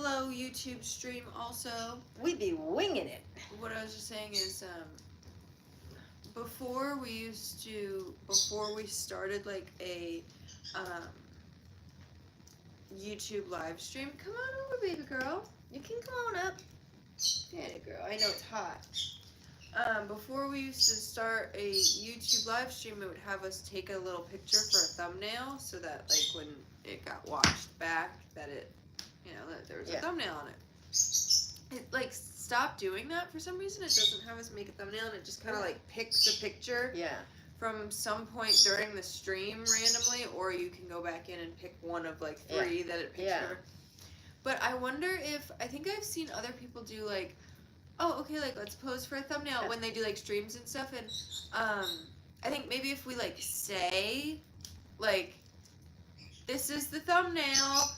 hello YouTube stream also. We be winging it. What I was just saying is, before we started like a YouTube live stream. Come on over, baby girl. You can come on up. Yeah, girl. I know it's hot. Before we used to start a YouTube live stream, it would have us take a little picture for a thumbnail, so that like when it got watched back, that it, that there was a thumbnail on it. It like stopped doing that for some reason. It doesn't have us make a thumbnail, and it just kind of like picks a picture. Yeah. From some point during the stream randomly, or you can go back in and pick one of like 3 that it picks. Yeah. But I wonder if, I think I've seen other people do like, oh, okay, like let's pose for a thumbnail when they do like streams and stuff. And I think maybe if we like say, like, this is the thumbnail,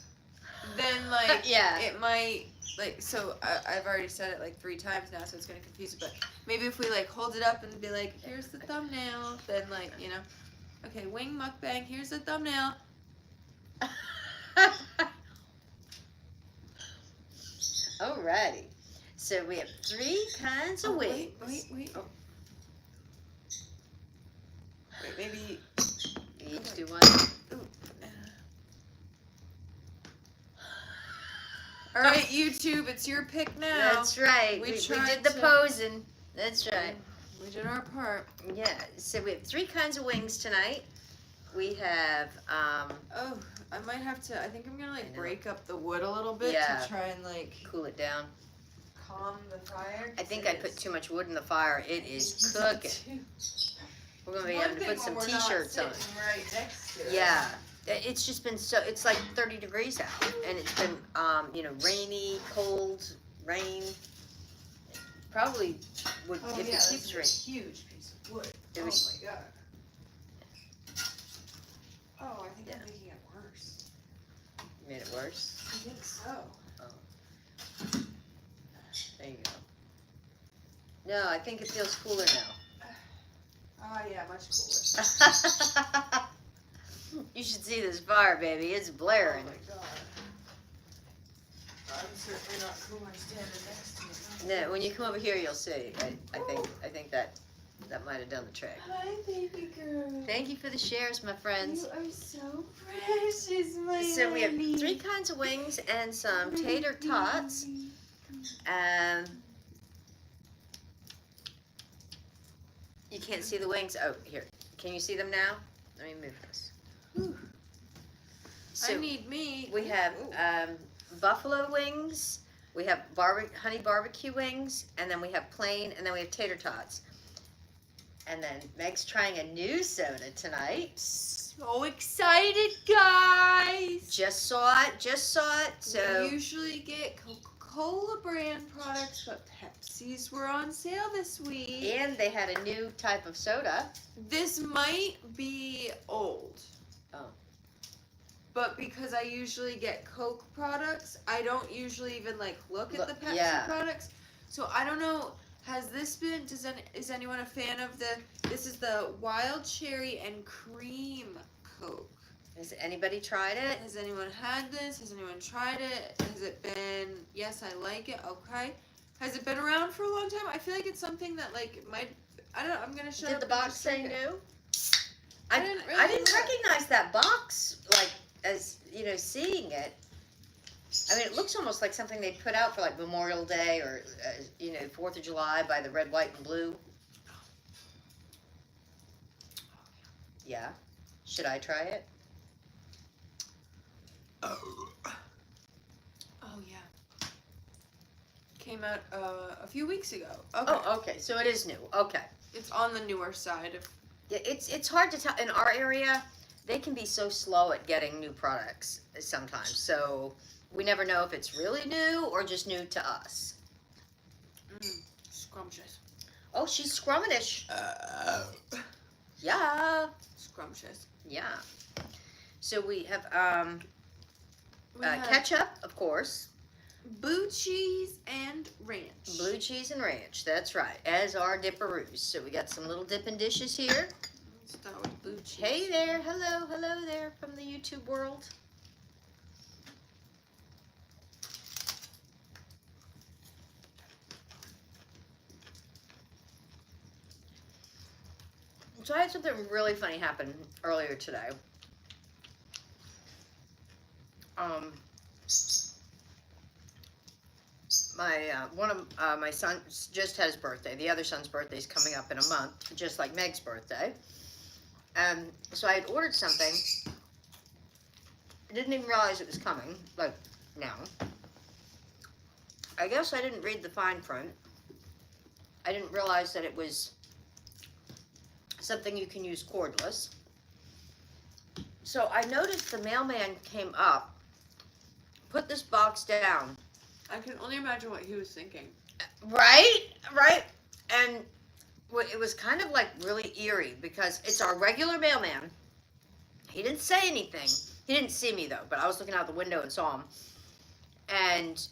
then like it might, like, so I've already said it like 3 times now, so it's going to confuse it, but maybe if we like hold it up and be like, here's the thumbnail, then like, okay, wing mukbang, here's the thumbnail. Alrighty. So we have 3 kinds of wings. Wait. Oh. Wait, maybe. You each do one. Ooh. All right, YouTube, it's your pick now. That's right. We did the posing. That's right. We did our part. Yeah. So we have 3 kinds of wings tonight. We have. Oh, I might have to. I think I'm gonna like break up the wood a little bit to try and like cool it down. Calm the fire. I think I put too much wood in the fire. It is cooking. We're gonna be having to put some t-shirts on. Right next to it. Yeah. It's just been it's like 30 degrees out, and it's been, rainy, cold, rain. Probably would, if it keeps raining. Huge piece of wood. Oh my god. Oh, I think I'm making it worse. You made it worse? I think so. Oh. There you go. No, I think it feels cooler now. Oh yeah, much cooler. You should see this fire, baby. It's blaring. Oh my god. I'm certainly not cool when standing next to you. No, when you come over here, you'll see. I think that might have done the trick. Hi, baby girl. Thank you for the shares, my friends. You are so precious, my So we have 3 kinds of wings and some tater tots. You can't see the wings. Oh, here. Can you see them now? Let me move this. So I need meat. We have buffalo wings, we have honey barbecue wings, and then we have plain, and then we have tater tots. And then Meg's trying a new soda tonight. So excited, guys! Just saw it. So we usually get Coca-Cola brand products, but Pepsi's were on sale this week. And they had a new type of soda. This might be old. Oh. But because I usually get Coke products, I don't usually even like look at the Pepsi products. So I don't know. Has this been? Is anyone a fan of this is the wild cherry and cream Coke. Has anybody tried it? Has anyone had this? Has anyone tried it? Has it been? Yes, I like it. Okay. Has it been around for a long time? I feel like it's something that like might. I don't know. I'm gonna shut up. Did the box say new? I didn't recognize that box, like, as, seeing it. I mean, it looks almost like something they put out for, like, Memorial Day or, 4th of July by the red, white, and blue. Yeah. Should I try it? Oh, yeah. Came out a few weeks ago. Okay. Oh, okay. So it is new. Okay. It's on the newer side of... Yeah, it's hard to tell. In our area, they can be so slow at getting new products sometimes. So we never know if it's really new or just new to us. Scrumptious. Oh, she's scrummetish. Yeah. Scrumptious. Yeah. So we have ketchup, of course. Blue cheese and ranch. Blue cheese and ranch, that's right. As our dipperoos. So we got some little dipping dishes here. Let's start with blue cheese. Hey there, hello there from the YouTube world. So I had something really funny happen earlier today. One of my sons just had his birthday. The other son's birthday is coming up in a month, just like Meg's birthday. And so I had ordered something. I didn't even realize it was coming, like now. I guess I didn't read the fine print. I didn't realize that it was something you can use cordless. So I noticed the mailman came up, put this box down. I can only imagine what he was thinking. Right? And it was kind of like really eerie because it's our regular mailman. He didn't say anything. He didn't see me though, but I was looking out the window and saw him. And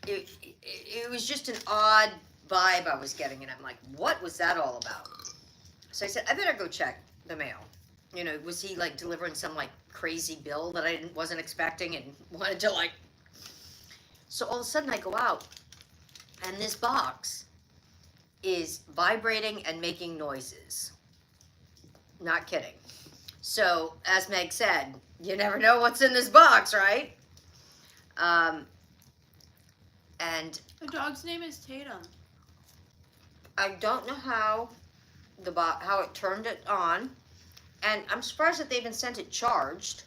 it was just an odd vibe I was getting, and I'm like, what was that all about? So I said, I better go check the mail. You know, was he like delivering some like crazy bill that I wasn't expecting and wanted to like... So all of a sudden I go out, and this box is vibrating and making noises. Not kidding. So, as Meg said, you never know what's in this box, right? And The dog's name is Tatum. I don't know how how it turned it on, and I'm surprised that they even sent it charged.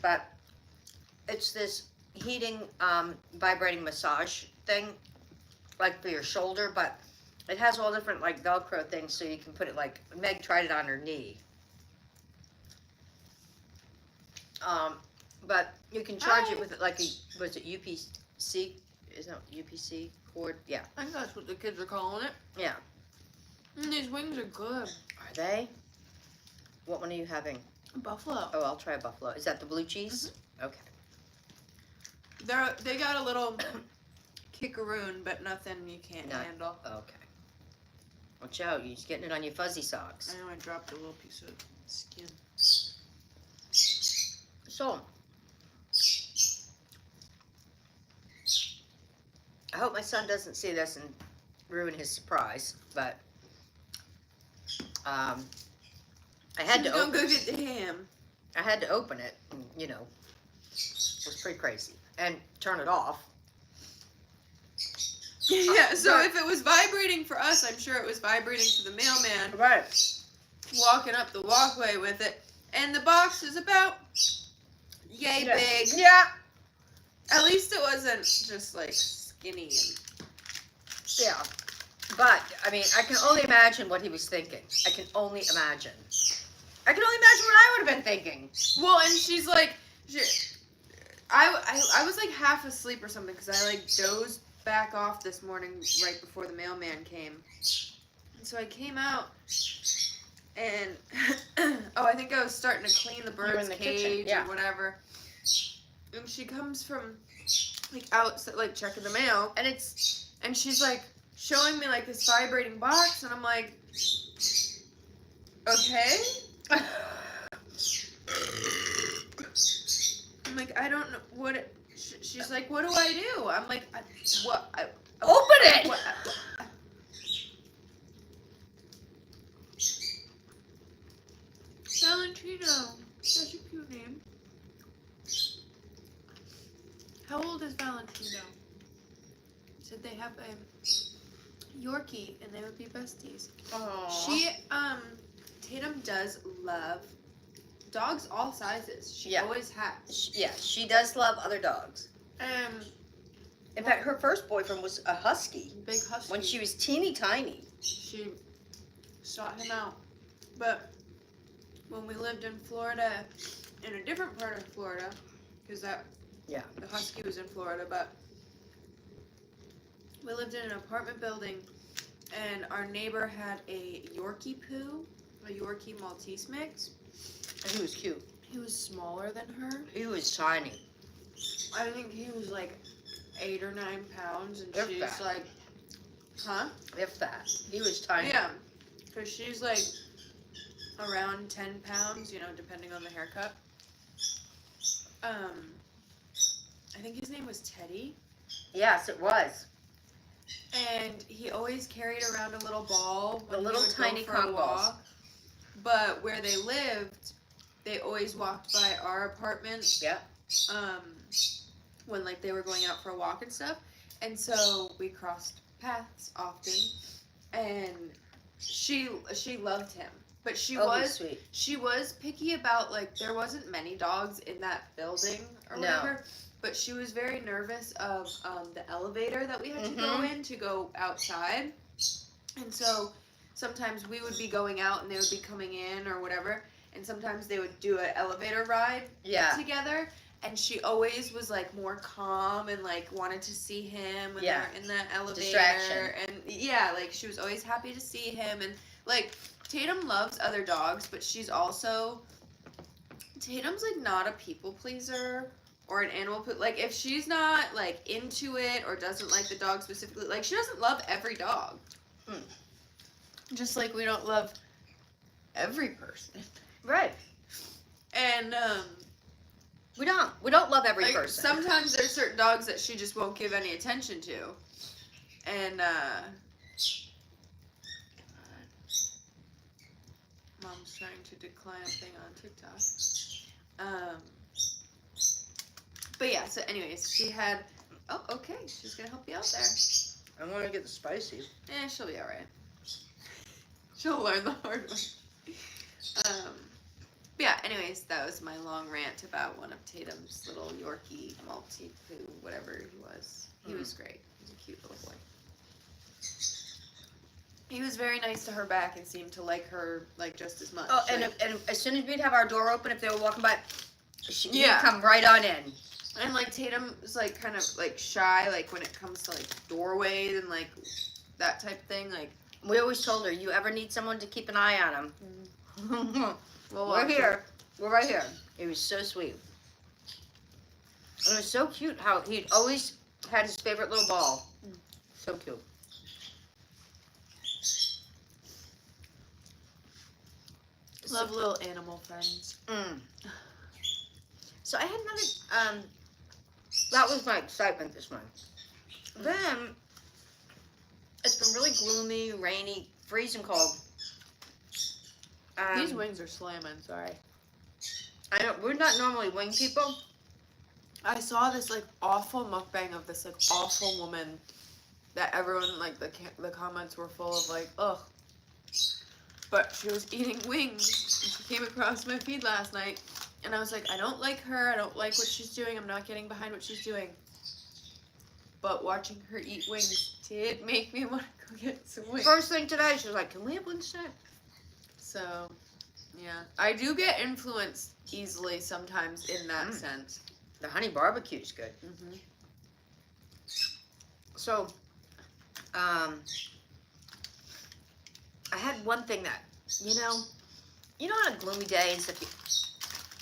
But it's this heating, vibrating massage thing, like for your shoulder, but it has all different like Velcro things, so you can put it like Meg tried it on her knee. But you can charge it with like was it UPC? Isn't it UPC cord? Yeah. I think that's what the kids are calling it. Yeah. And these wings are good. Are they? What one are you having? Buffalo. Oh, I'll try a buffalo. Is that the blue cheese? Mm-hmm. Okay. They got a little kickaroon, but nothing you can't handle. Okay. Watch out, you're just getting it on your fuzzy socks. I know I dropped a little piece of skin. So, I hope my son doesn't see this and ruin his surprise, but I had to open it. Don't go get the ham. I had to open it, and, you know, it was pretty crazy. And turn it off. Yeah, so if it was vibrating for us, I'm sure it was vibrating for the mailman. Right. Walking up the walkway with it. And the box is about yay big. Yeah. At least it wasn't just like skinny. Yeah. But, I mean, I can only imagine what he was thinking. I can only imagine. I can only imagine what I would have been thinking. Well, and she's like, I was like half asleep or something because I like dozed back off this morning right before the mailman came. And so I came out and I think I was starting to clean the bird's cage or whatever. And she comes from like outside, like checking the mail, and she's like showing me like this vibrating box, and I'm like, okay. I'm like, I don't know what it, she's like, what do I do? I'm like, what? Open it! Valentino. Such a cute name. How old is Valentino? Said they have a Yorkie and they would be besties. Aww. Tatum does love dogs all sizes. She always has. Yeah, she does love other dogs. In fact, her first boyfriend was a husky. Big husky. When she was teeny tiny. She sought him out. But when we lived in Florida, in a different part of Florida, because the husky was in Florida, but we lived in an apartment building, and our neighbor had a Yorkie poo, a Yorkie Maltese mix. And he was cute. He was smaller than her. He was tiny. I think he was like 8 or 9 pounds, and If she's that. like, huh? If that. He was tiny. Yeah, because she's like around 10 pounds, you know, depending on the haircut. I think his name was Teddy. Yes, it was. and he always carried around a little ball. The when little he would tiny go for a Kong balls. walk. But where they lived, they always walked by our apartment. Yeah. When like they were going out for a walk and stuff, and so we crossed paths often, and she loved him, but she was picky about, like, there wasn't many dogs in that building or whatever, but she was very nervous of the elevator that we had to go in to go outside, and so sometimes we would be going out and they would be coming in or whatever, and sometimes they would do an elevator ride together. And she always was, like, more calm and, like, wanted to see him when they were in the elevator. Distraction. And, like, she was always happy to see him. And, like, Tatum loves other dogs, but she's also... Tatum's, like, not a people pleaser or an animal... Like, if she's not, like, into it or doesn't like the dog specifically... Like, she doesn't love every dog. Just like we don't love every person. Right. And, We don't love every person. Sometimes there's certain dogs that she just won't give any attention to. And, Mom's trying to decline a thing on TikTok. But yeah, so anyways, she had... Oh, okay, she's gonna help you out there. I want to get the spicy. She'll be alright. She'll learn the hard way. But yeah, anyways, that was my long rant about one of Tatum's little Yorkie, Maltipoo, whatever he was. He was great. He was a cute little boy. He was very nice to her back and seemed to like her, like, just as much. Oh, and as soon as we'd have our door open, if they were walking by, she'd come right on in. And, like, Tatum was, like, kind of, like, shy, like, when it comes to, like, doorways and, like, that type of thing. Like, we always told her, you ever need someone to keep an eye on him? Well, we're here. We're right here. He was so sweet. And it was so cute how he'd always had his favorite little ball. So cute. Love little animal friends. So I had another, that was my excitement this month. Then, it's been really gloomy, rainy, freezing cold. These wings are slamming, sorry. I know, we're not normally wing people. I saw this, like, awful mukbang of this, like, awful woman that everyone, like, the comments were full of, like, ugh. But she was eating wings, and she came across my feed last night, and I was like, I don't like her, I don't like what she's doing, I'm not getting behind what she's doing. But watching her eat wings did make me want to go get some wings. First thing today, she was like, can we have wings tonight? So, yeah. I do get influenced easily sometimes in that sense. The honey barbecue is good. So, I had one thing that, you know on a gloomy day and stuff,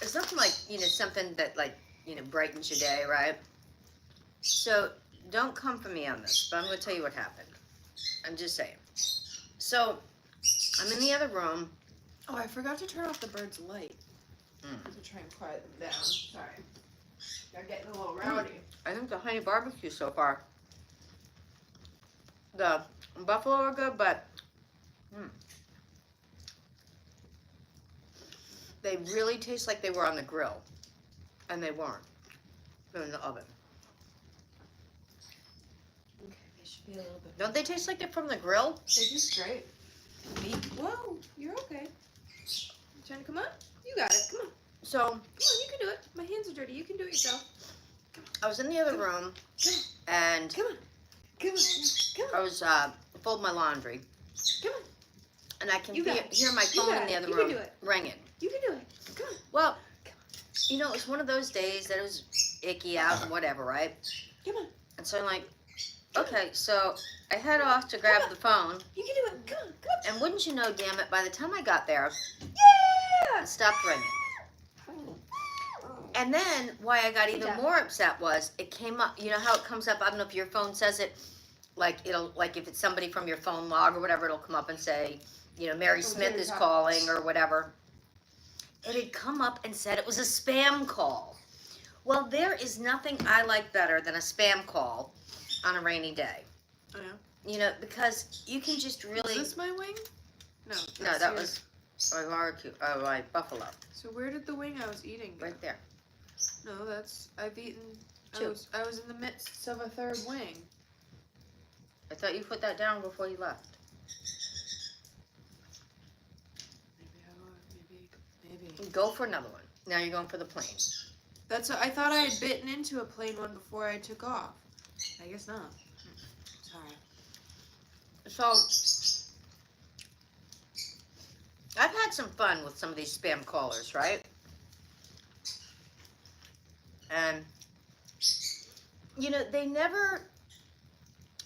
it's nothing like, something that, like, brightens your day, right? So, don't come for me on this, but I'm going to tell you what happened. I'm just saying. So, I'm in the other room. Oh, I forgot to turn off the bird's light. I have to try and quiet them down. Sorry. They're getting a little rowdy. I think the honey barbecue so far. The buffalo are good, but they really taste like they were on the grill. And they weren't. They're in the oven. Okay, they should be a little bit. Don't they taste like they're from the grill? They taste great. Whoa, you're okay. You trying to come on? You got it. Come on. So, Come on, you can do it. My hands are dirty. You can do it yourself. I was in the other room, and Come on. Come on. I was folding my laundry, Come on. and I can You got it. hear my You phone got in the it. other You can room do it. ringing. You can do it. Come on. Well, it was one of those days that it was icky out and whatever, right? Come on. And so I'm like, okay, so I head off to grab the phone, You can do it. Come on. Come on. and wouldn't you know, damn it, by the time I got there, Yeah! it stopped ringing. And then why I got even more upset was it came up, you know how it comes up, I don't know if your phone says it, like if it's somebody from your phone log or whatever, it'll come up and say, Mary Smith is calling or whatever. It had come up and said it was a spam call. Well, there is nothing I like better than a spam call on a rainy day. Oh, yeah? You know, because you can just really. Is this my wing? No. No, that was my buffalo. So where did the wing I was eating go? Right there. No, that's I've eaten. Two. I was in the midst of a third wing. I thought you put that down before you left. Maybe. Go for another one. Now you're going for the plain. That's. I thought I had bitten into a plain one before I took off. I guess not. Sorry. So, I've had some fun with some of these spam callers, right? And, you know, they never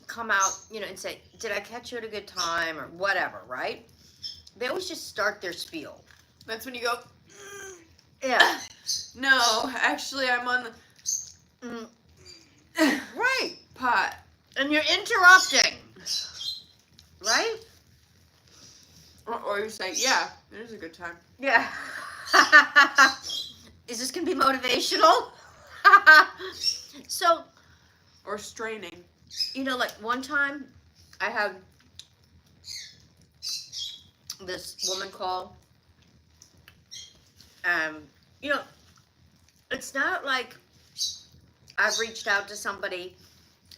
come out, you know, and say, did I catch you at a good time or whatever, right? They always just start their spiel. That's when you go. Yeah. No, actually, I'm on the Right. pot. And you're interrupting. Right? Or you say, yeah, it is a good time. Yeah. Is this going to be motivational? So. Or straining. You know, like one time I had this woman call. You know, it's not like I've reached out to somebody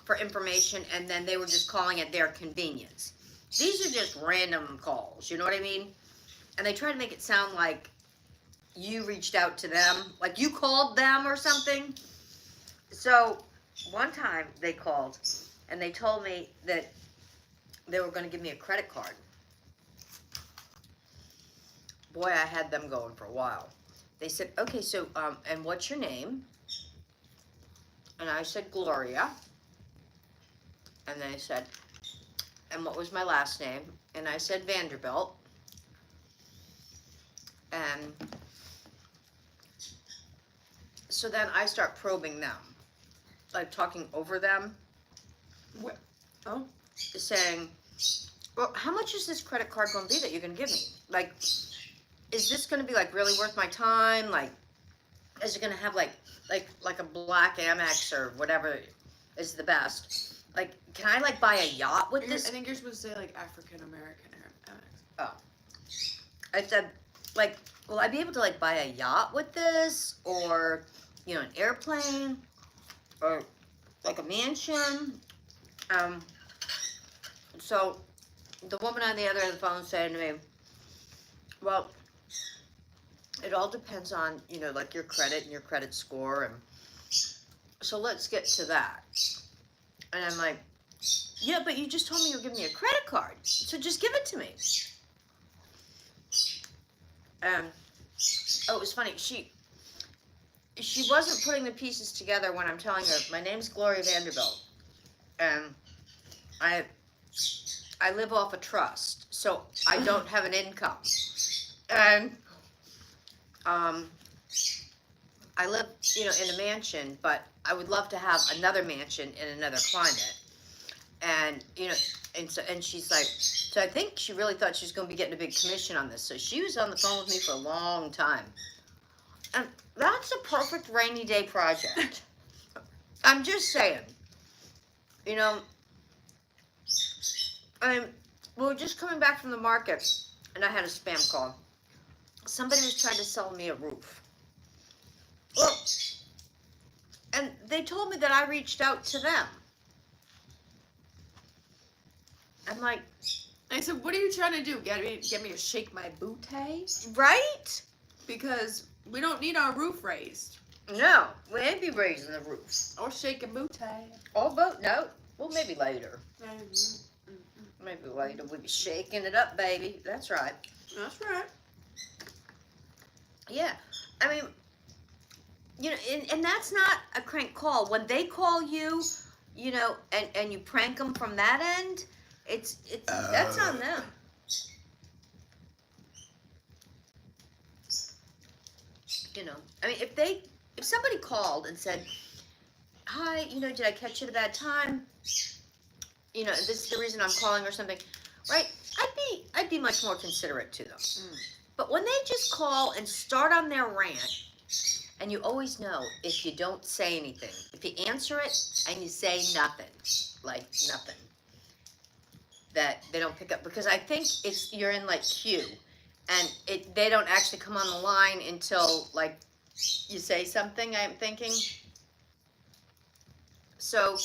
for information and then they were just calling at their convenience. These are just random calls, you know what I mean? And they try to make it sound like you reached out to them, like you called them or something. So one time they called and they told me that they were going to give me a credit card. Boy, I had them going for a while. They said, okay, so, and what's your name? And I said, Gloria. And they said, and what was my last name? And I said, Vanderbilt. And so then I start probing them, like talking over them. What? Oh. Saying, well, how much is this credit card going to be that you're going to give me? Like, is this going to be like really worth my time? Like, is it going to have like a black Amex or whatever is the best? Like, can I like buy a yacht with this? I think you're supposed to say like African American Amex. Oh. I said, like, will I be able to like buy a yacht with this, or you know, an airplane, or like a mansion? So the woman on the other end of the phone saying to me, well, it all depends on, you know, like your credit and your credit score. And so let's get to that. And I'm like, yeah, but you just told me you were giving me a credit card. So just give it to me. Oh, it was funny. She wasn't putting the pieces together when I'm telling her, my name's Gloria Vanderbilt. And I live off a trust, so I don't have an income. And I live, you know, in a mansion, but I would love to have another mansion in another climate. And, you know, and she's like, so I think she really thought she was going to be getting a big commission on this. So she was on the phone with me for a long time. And that's a perfect rainy day project. I'm just saying, you know, we were just coming back from the market and I had a spam call. Somebody was trying to sell me a roof. Well, and they told me that I reached out to them. I'm like, I said, what are you trying to do? Get me to shake my booty? right? Because we don't need our roof raised. No, we ain't be raising the roof. Or shaking booty. Or boat, no. Well, maybe later. Maybe later we'll be shaking it up, baby. That's right. That's right. Yeah. I mean, you know, and that's not a crank call. When they call you, you know, and you prank them from that end, it's that's on them. You know, I mean, if somebody called and said, hi, you know, did I catch you at a bad time? You know, this is the reason I'm calling or something, right? I'd be much more considerate to them. But when they just call and start on their rant, and you always know if you don't say anything, if you answer it and you say nothing, like nothing, that they don't pick up, because I think you're in like queue, and they don't actually come on the line until like you say something. I'm thinking. So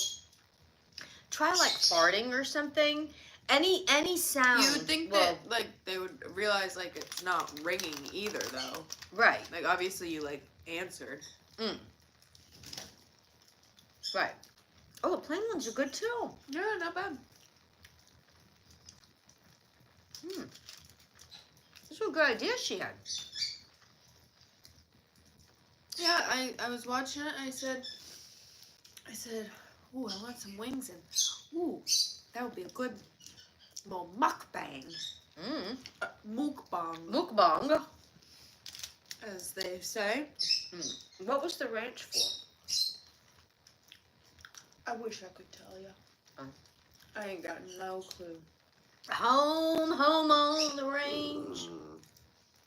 try like farting or something. Any sound. You would think that like they would realize like it's not ringing either though. Right. Like obviously you like answered. Right. Oh, the plain ones are good too. Yeah, not bad. This was a good idea she had. Yeah, I was watching it and I said, ooh, I want some wings and ooh, that would be a good little mukbang. Mukbang. Mukbang. As they say. What was the ranch for? I wish I could tell you. I ain't got no clue. Home on the range.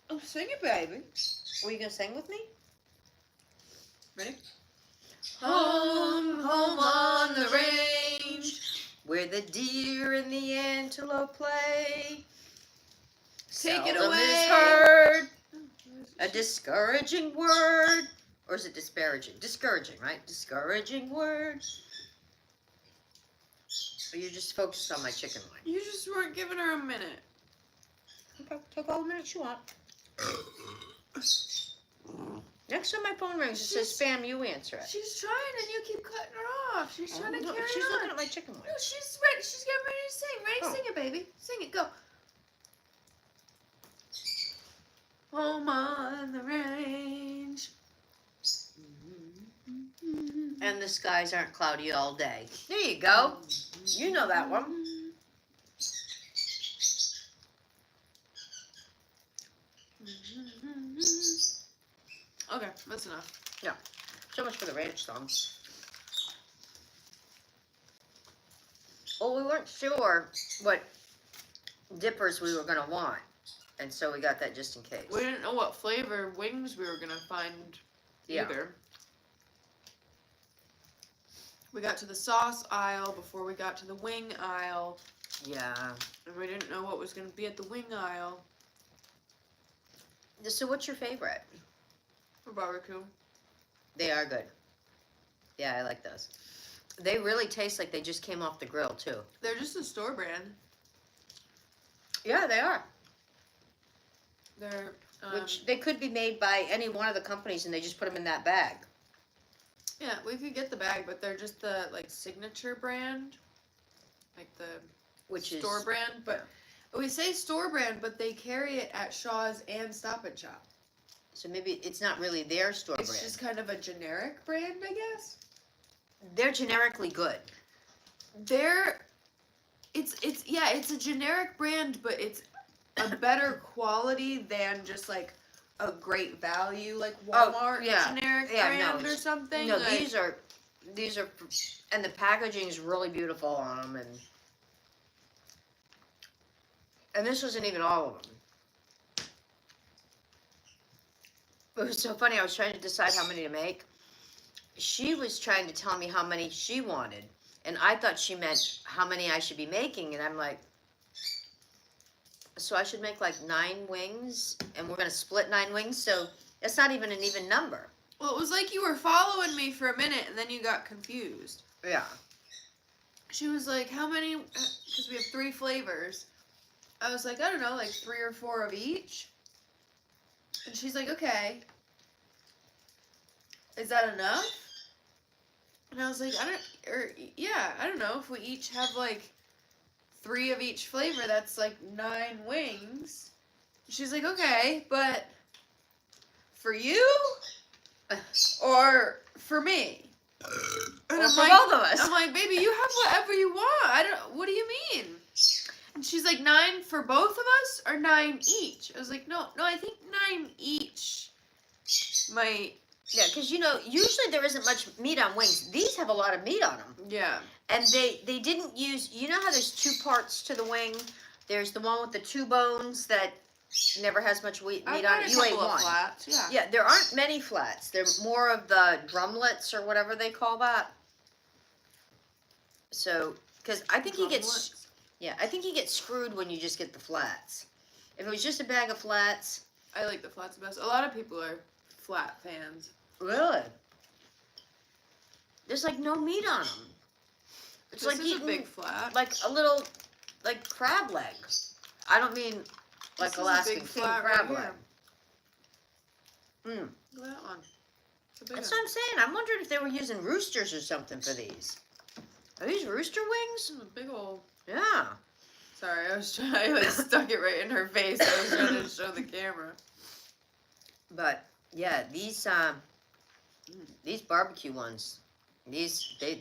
Oh, sing it, baby. Were you gonna sing with me? Ready? Home on the range, where the deer and the antelope play. Take it Seldom away. is heard a discouraging word. Or is it disparaging? Discouraging, right? Discouraging word. Or you're just focused on my chicken line? You just weren't giving her a minute. Okay, take all the minutes you want. Next time my phone rings, it says spam, you answer it. She's trying and you keep cutting her off. She's trying to carry She's on. looking at my chicken line. No, she's ready. She's getting ready to sing. Ready? Sing it, baby. Sing it. Go. Home on the range. And the skies aren't cloudy all day. There you go. You know that one. Okay, that's enough. Yeah. So much for the ranch song. Well, we weren't sure what dippers we were going to want. And so we got that just in case. We didn't know what flavor wings we were going to find either. We got to the sauce aisle before we got to the wing aisle. Yeah. And we didn't know what was going to be at the wing aisle. So what's your favorite? For barbecue. They are good. Yeah, I like those. They really taste like they just came off the grill, too. They're just a store brand. Yeah, they are. They're... Which they could be made by any one of the companies and they just put them in that bag. Yeah, we could get the bag, but they're just the, like, signature brand. Like the store brand. But we say store brand, but they carry it at Shaw's and Stop and Shop. So maybe it's not really their store brand. It's just kind of a generic brand, I guess. They're generically good. It's a generic brand, but it's a better quality than just like a great value, like Walmart generic brand or something. No, like, these are, and the packaging is really beautiful on them, and this wasn't even all of them. It was so funny. I was trying to decide how many to make. She was trying to tell me how many she wanted, and I thought she meant how many I should be making, and I'm like, so I should make like 9 wings, and we're going to split 9 wings, so it's not even an even number. Well, it was like you were following me for a minute, and then you got confused. Yeah. She was like, how many, because we have 3 flavors. I was like, I don't know, like 3 or 4 of each. And she's like, okay. Is that enough? And I was like, I don't know. If we each have like 3 of each flavor, that's like 9 wings. She's like, okay, but for you or for me? And or for both of us. I'm like, baby, you have whatever you want. What do you mean? And she's like, 9 for both of us or 9 each? I was like, no, I think 9 each might. Yeah, because, usually there isn't much meat on wings. These have a lot of meat on them. Yeah. And they didn't use, how there's 2 parts to the wing? There's the one with the 2 bones that never has much meat on it. You ate one. Flats, yeah. Yeah, there aren't many flats. They're more of the drumlets or whatever they call that. So, because I think he gets Yeah, I think you get screwed when you just get the flats. If it was just a bag of flats. I like the flats the best. A lot of people are flat fans. Really? There's like no meat on them. It's This like is eating a big flat. like a little like crab leg. I don't mean like This is a Alaskan big king flat crab right leg. Look at that one. It's a big That's one. what I'm saying. I'm wondering if they were using roosters or something for these. Are these rooster wings? This is a big old. Yeah. Sorry, I was trying. I like stuck it right in her face. I was trying to show the camera. But yeah, these barbecue ones, they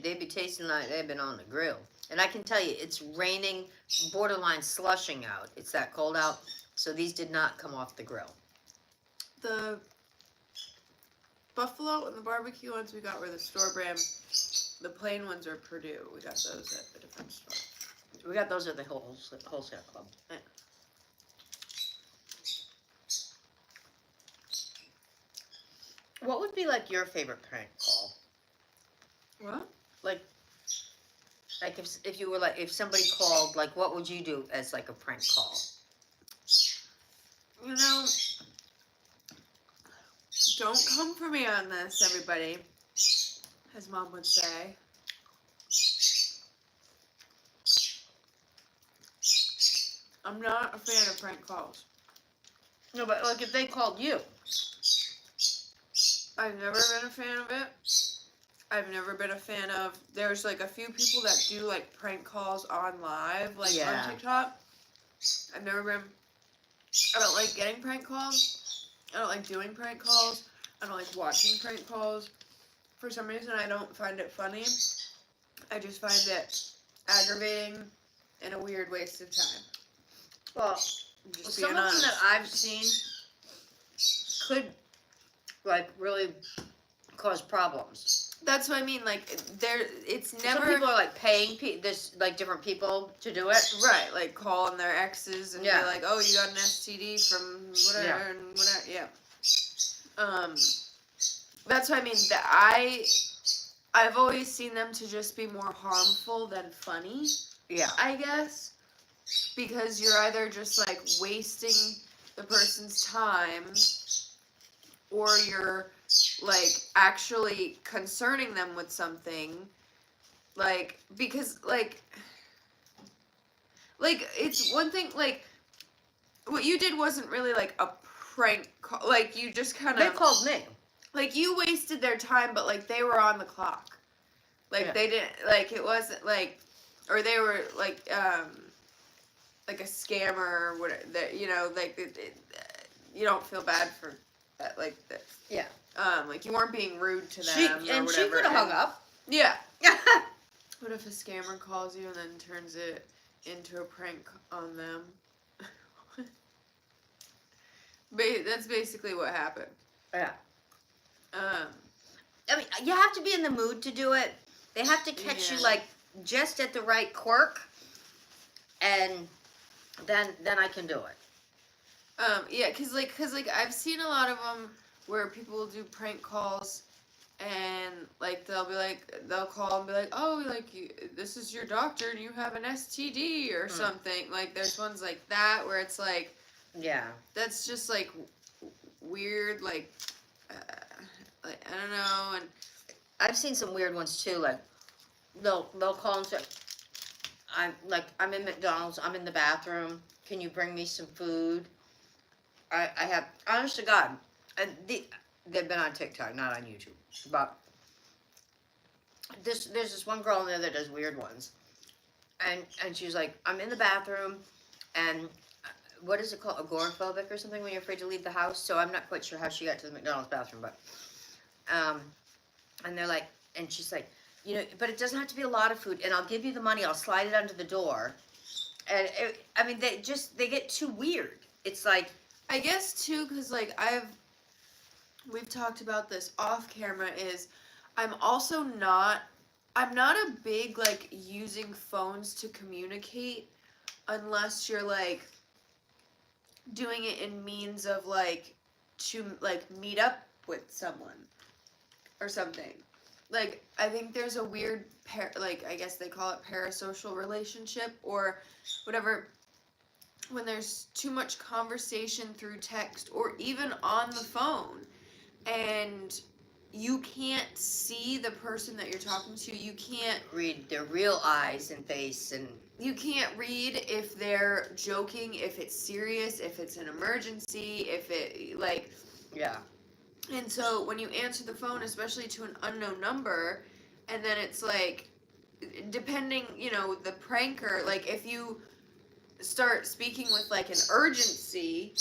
be tasting like they've been on the grill. And I can tell you, it's raining, borderline slushing out. It's that cold out. So these did not come off the grill. The buffalo and the barbecue ones we got were the store brand. The plain ones are Purdue. We got those at a different store. We got those at the wholesale club. Yeah. What would be like your favorite prank call? What? Like if you were like, if somebody called, like what would you do as like a prank call? You know, don't come for me on this, everybody. As Mom would say. I'm not a fan of prank calls. No, but like if they called you. I've never been a fan of it. I've never been a fan of. There's like a few people that do like prank calls on live, like Yeah. on TikTok. I've never been. I don't like getting prank calls. I don't like doing prank calls. I don't like watching prank calls. For some reason, I don't find it funny. I just find it aggravating and a weird waste of time. Well, Just some being of them honest. that I've seen could like really cause problems. That's what I mean. Like, it's never. Some people are like paying this like different people to do it. Right, like calling their exes and Yeah. be like, "Oh, you got an STD from whatever Yeah. and whatever." Yeah. That's what I mean. That I've always seen them to just be more harmful than funny. Yeah. I guess because you're either just like wasting the person's time, or you're like actually concerning them with something. Like, because like it's one thing, like what you did wasn't really like a prank call. Like, you just kind They of called me. like, you wasted their time, but like they were on the clock. Like, Yeah. they didn't, like, it wasn't like, or they were like a scammer or whatever. That, you know, like you don't feel bad for that, like that. Yeah. Like, you weren't being rude to them She or whatever. she could have hung up. Yeah. What if a scammer calls you and then turns it into a prank on them? That's basically what happened. Yeah. Um, I mean, you have to be in the mood to do it. They have to catch you Yeah. like just at the right quirk, and then I can do it. Yeah, cause like I've seen a lot of them where people will do prank calls, and like they'll call and be like, oh, like this is your doctor and you have an STD or something. Like, there's ones like that where it's like, Yeah. that's just like weird, like I don't know. And I've seen some weird ones too. Like they'll call and say, I'm in McDonald's. I'm in the bathroom. Can you bring me some food? I have, honest to God, and they've been on TikTok, not on YouTube. But there's this one girl in there that does weird ones, and she's like, I'm in the bathroom, and what is it called, agoraphobic or something, when you're afraid to leave the house? So I'm not quite sure how she got to the McDonald's bathroom, but and they're like, and she's like, you know, but it doesn't have to be a lot of food, and I'll give you the money. I'll slide it under the door, and I mean, they get too weird. It's like, I guess too, because like we've talked about this off camera, is I'm not a big like using phones to communicate unless you're like doing it in means of like to like meet up with someone or something. like, I think there's a weird, like, I guess they call it parasocial relationship or whatever, when there's too much conversation through text or even on the phone, and you can't see the person that you're talking to. You can't read their real eyes and face, and you can't read if they're joking, if it's serious, if it's an emergency, if it, like... Yeah. And so when you answer the phone, especially to an unknown number, and then it's like, depending, you know, the pranker, like, if you start speaking with, like, an urgency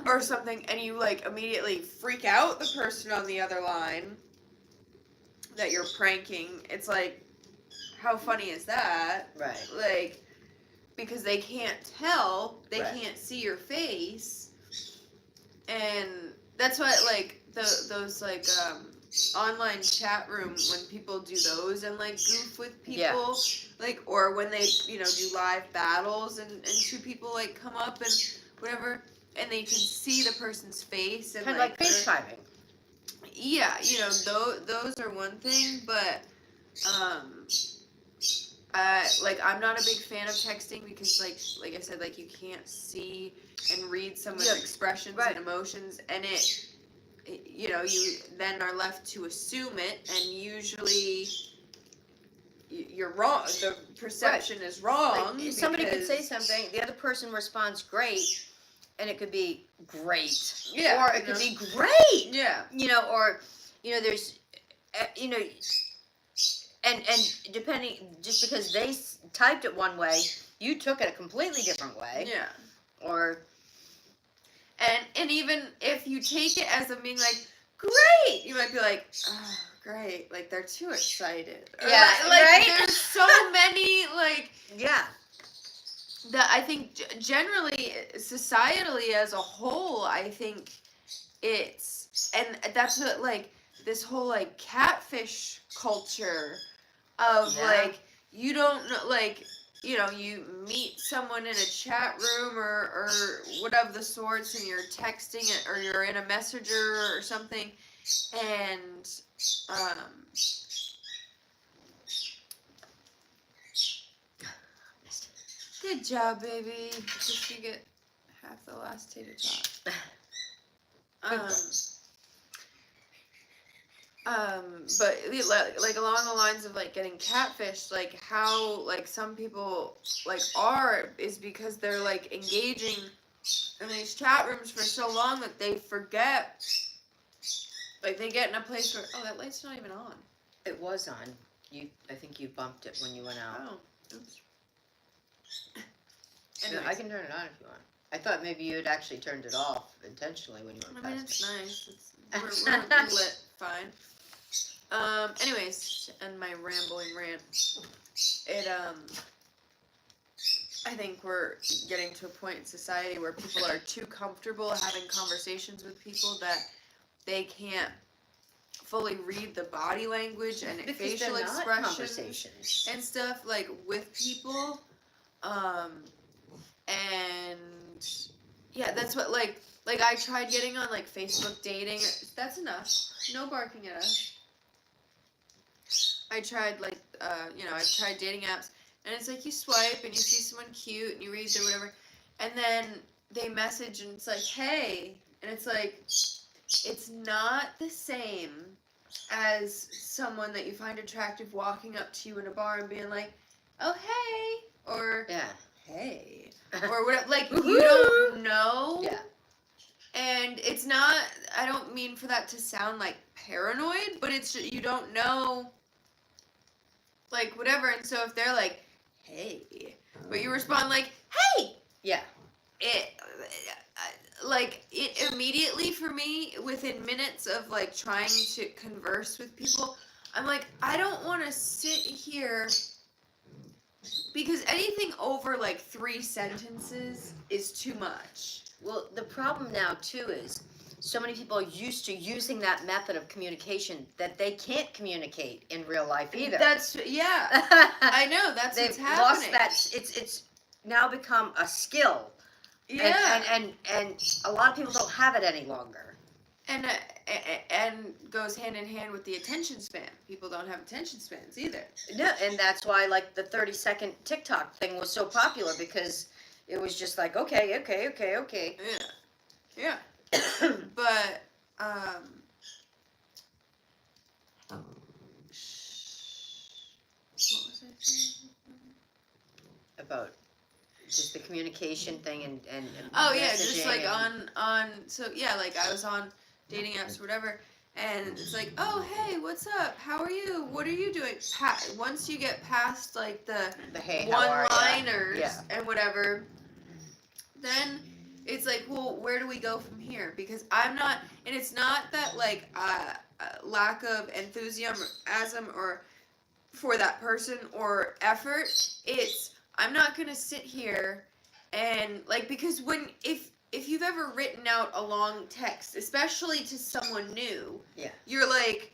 or something, and you, like, immediately freak out the person on the other line that you're pranking, it's like, how funny is that? Right. Like, because they can't tell, they Right. can't see your face, and that's what, like, those, like, online chat room, when people do those and, like, goof with people, like, or when they, you know, do live battles and two people, like, come up and whatever, and they can see the person's face and, kind of like FaceTiming. Yeah, you know, those are one thing, but, like, I'm not a big fan of texting because, like I said, like, you can't see and read someone's expressions and emotions, and it, you know, you then are left to assume it, and usually you're wrong. The perception is wrong. Like, somebody could say something, the other person responds great, and it could be great. Yeah. Or it could be great. Yeah. You know, or, you know, there's, you know, and depending, just because they typed it one way, you took it a completely different way. Yeah. Or... And even if you take it as a being like, great, you might be like, oh, great, like, they're too excited. Or yeah, like, right? There's so many, like... Yeah. That I think generally, societally as a whole, I think it's... And that's what, like, this whole, like, catfish culture of, like, you don't know, like... You know, you meet someone in a chat room or whatever the sorts, and you're texting it, or you're in a messenger or something, and good job, baby. Just you get half the last tater tot. But like along the lines of like getting catfished, like how like some people like are is because they're like engaging in these chat rooms for so long that they forget. Like they get in a place where that light's not even on. It was on. I think you bumped it when you went out. Oh, oops. Anyways. I can turn it on if you want. I thought maybe you had actually turned it off intentionally when you went past. I mean, it's nice. We're lit fine. Anyways, and my rambling rant. I think we're getting to a point in society where people are too comfortable having conversations with people that they can't fully read the body language and because facial they're not expressions and stuff, like, with people. And yeah, that's what, like I tried getting on, like, Facebook dating. That's enough. No barking at us. I tried, like, I've tried dating apps, and it's like you swipe and you see someone cute and you read their whatever, and then they message and it's like, hey, and it's like, it's not the same as someone that you find attractive walking up to you in a bar and being like, oh, hey, or hey, or whatever, like, you don't know. Yeah. And it's not, I don't mean for that to sound like paranoid, but it's just, you don't know, like, whatever. And so if they're like, hey, but you respond like, hey, yeah, it immediately for me, within minutes of like trying to converse with people, I'm like, I don't want to sit here, because anything over like 3 sentences is too much. Well, the problem now too is so many people are used to using that method of communication that they can't communicate in real life either. I know, that's what's happening. Lost that. It's now become a skill. Yeah. And a lot of people don't have it any longer. And goes hand in hand with the attention span. People don't have attention spans either. No, and that's why like the 30-second TikTok thing was so popular, because it was just like, okay. Yeah. But what was I saying? About just the communication thing and oh yeah, just like messaging on so yeah, like I was on dating apps or whatever, and it's like, oh hey, what's up, how are you, what are you doing, once you get past like the hey, one liners yeah. and whatever, then it's like, well, where do we go from here? Because I'm not, and it's not that like lack of enthusiasm or for that person or effort. It's, I'm not gonna sit here and like, because if you've ever written out a long text, especially to someone new, yeah, you're like,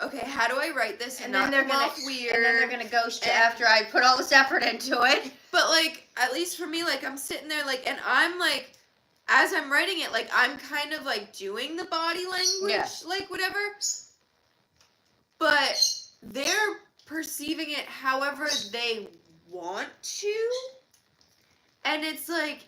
okay, how do I write this and not then they're come gonna off weird? And then they're gonna ghost you after I put all this effort into it. But like, at least for me, like I'm sitting there like, and I'm like, as I'm writing it, like I'm kind of like doing the body language, like whatever. But they're perceiving it however they want to, and it's like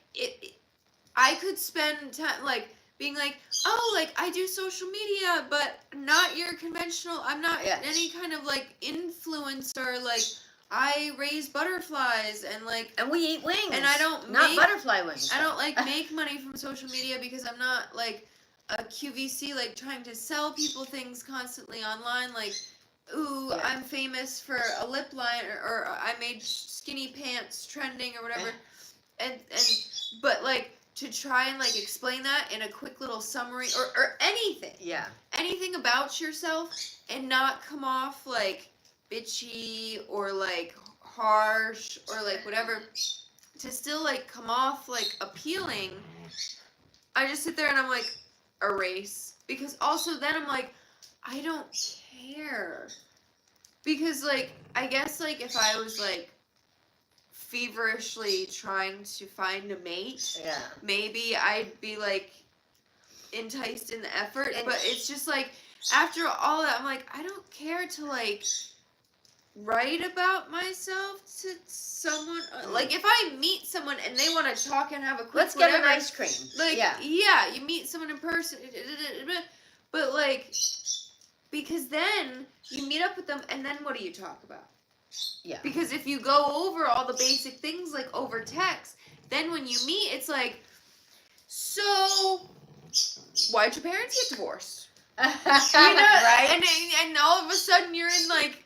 I could spend time like being like, oh, like I do social media, but not your conventional. I'm not any kind of like influencer. Like I raise butterflies and like, and we eat wings, and I don't not butterfly wings. I don't like make money from social media because I'm not like a QVC like trying to sell people things constantly online. Like, ooh, I'm famous for a lip liner, or I made skinny pants trending or whatever, and but like to try and like explain that in a quick little summary or anything, anything about yourself, and not come off like bitchy or like harsh or like whatever, to still like come off like appealing. I just sit there and I'm like, erase, because also then I'm like, I don't care, because like I guess like if I was like feverishly trying to find a mate, maybe I'd be like enticed in the effort, but it's just like after all that I'm like, I don't care to like write about myself to someone. Like if I meet someone and they want to talk and have a quick let's get an ice cream, like you meet someone in person, but like, because then you meet up with them and then what do you talk about? Because if you go over all the basic things like over text, then when you meet it's like, so why'd your parents get divorced? You know, right? And all of a sudden you're in like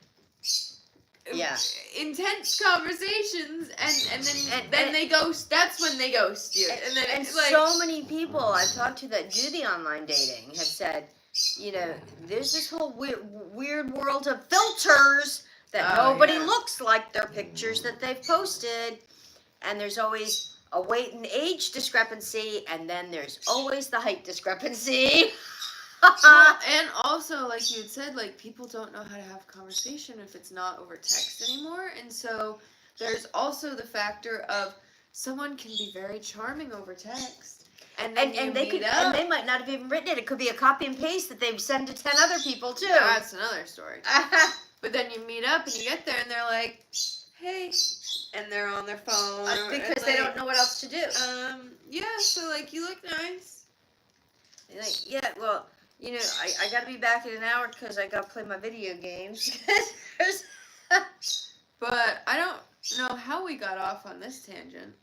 intense conversations, and then they ghost. That's when they ghost you. And then and like, so many people I've talked to that do the online dating have said, you know, there's this whole weird world of filters that nobody looks like their pictures that they've posted, and there's always a weight and age discrepancy, and then there's always the height discrepancy. Well, and also, like you had said, like people don't know how to have conversation if it's not over text anymore, and so there's also the factor of someone can be very charming over text, and then and they might not have even written it. It could be a copy and paste that they've sent to 10 other people too. That's another story. But then you meet up and you get there and they're like, hey, and they're on their phone because they don't know what else to do. Yeah. So like, you look nice. Like, yeah, well, you know, I got to be back in an hour because I got to play my video games. But I don't know how we got off on this tangent.